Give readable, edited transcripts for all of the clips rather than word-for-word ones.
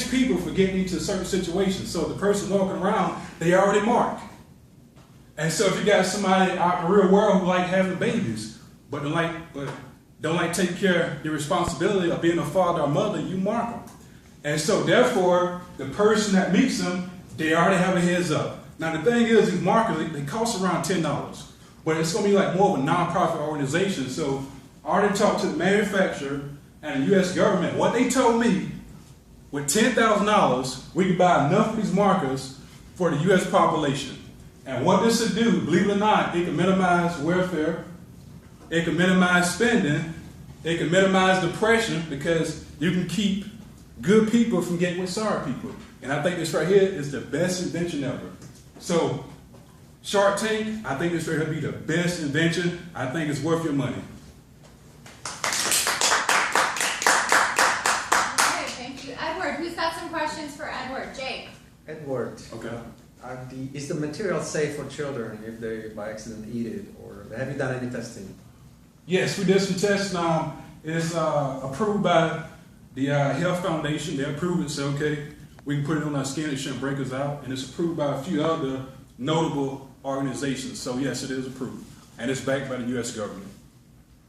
prevents people from getting into certain situations. So the person walking around, they already marked. And so if you got somebody out in the real world who like having babies, but don't like taking care of the responsibility of being a father or mother, you mark them. And so therefore, the person that meets them, they already have a heads up. Now the thing is, these markers, they cost around $10. But it's going to be like more of a nonprofit organization. So I already talked to the manufacturer and the U.S. government. What they told me, with $10,000, we could buy enough of these markers for the U.S. population. And what this would do, believe it or not, it can minimize welfare, it can minimize spending, it can minimize depression, because you can keep good people from getting with sorry people. And I think this right here is the best invention ever. So, Shark Tank, I think this right here will be the best invention. I think it's worth your money. Okay, thank you. Edward, who's got some questions for Edward? Jake. Edward. Okay. Is the material safe for children if they by accident eat it, or have you done any testing? Yes, we did some tests. Now it's approved by the Health Foundation. They approved it, so okay, we can put it on our skin. It shouldn't break us out, and it's approved by a few other notable organizations. So yes, it is approved, and it's backed by the U.S. government.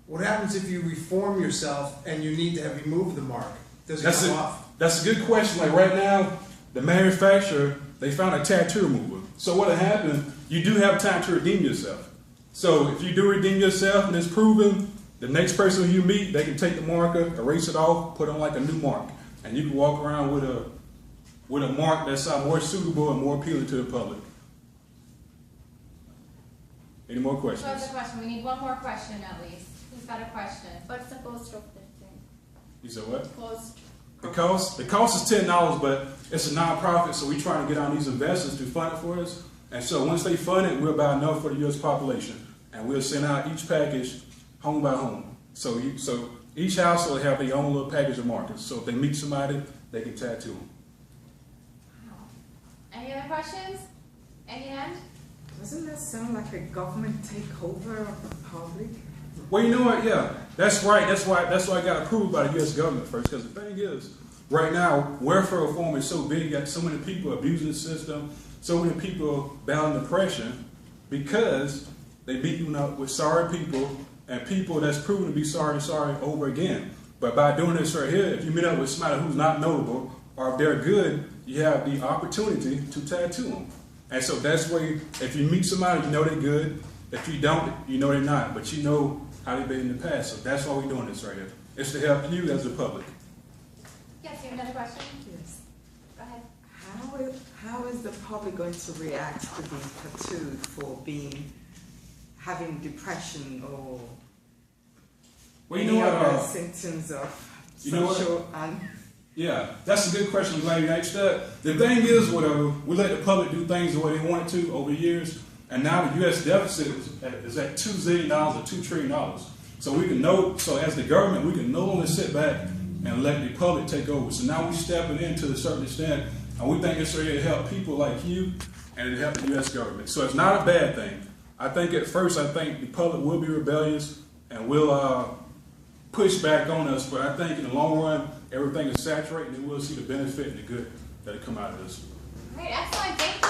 What happens if you reform yourself and you need to have removed the mark? Does it come off? That's a good question. Like right now, the manufacturer, they found a tattoo remover. So what happened, you do have time to redeem yourself. So if you do redeem yourself and it's proven, the next person who you meet, they can take the marker, erase it off, put on like a new mark. And you can walk around with a mark that's more suitable and more appealing to the public. Any more questions? What's the question? We need one more question at least. Who's got a question? What's the cost of the thing? You said what? Cost. The cost is $10, but it's a nonprofit, so we're trying to get on these investors to fund it for us. And so once they fund it, we'll buy enough for the U.S. population, and we'll send out each package home by home. So each household will have their own little package of markers. So if they meet somebody, they can tattoo them. Any other questions? Any end? Doesn't that sound like a government takeover of the public? Well, you know what? Yeah, that's right. That's why I got approved by the U.S. government first. Because the thing is, right now, welfare reform is so big. You got so many people abusing the system, so many people battling depression, because they beat you up with sorry people and people that's proven to be sorry over again. But by doing this right here, if you meet up with somebody who's not notable, or if they're good, you have the opportunity to tattoo them. And so that's where, if you meet somebody, you know they're good. If you don't, you know they're not. But you know how they've been in the past. So that's why we're doing this right here. It's to help you as the public. Yes, you have another question? Yes. Go ahead. How is the public going to react to being tattooed for having depression or any other symptoms of social and... Yeah, that's a good question. I'm glad you asked that. The thing is, we let the public do things the way they want to over the years, and now the U.S. deficit is at $2 zillion or $2 trillion. So as the government, we can no longer sit back and let the public take over. So now we're stepping in to a certain extent, and we think it's ready to help people like you and to help the U.S. government. So it's not a bad thing. I think at first, the public will be rebellious and will push back on us, but I think in the long run, everything is saturated, and we'll see the benefit and the good that will come out of this. Great, excellent. Thank you.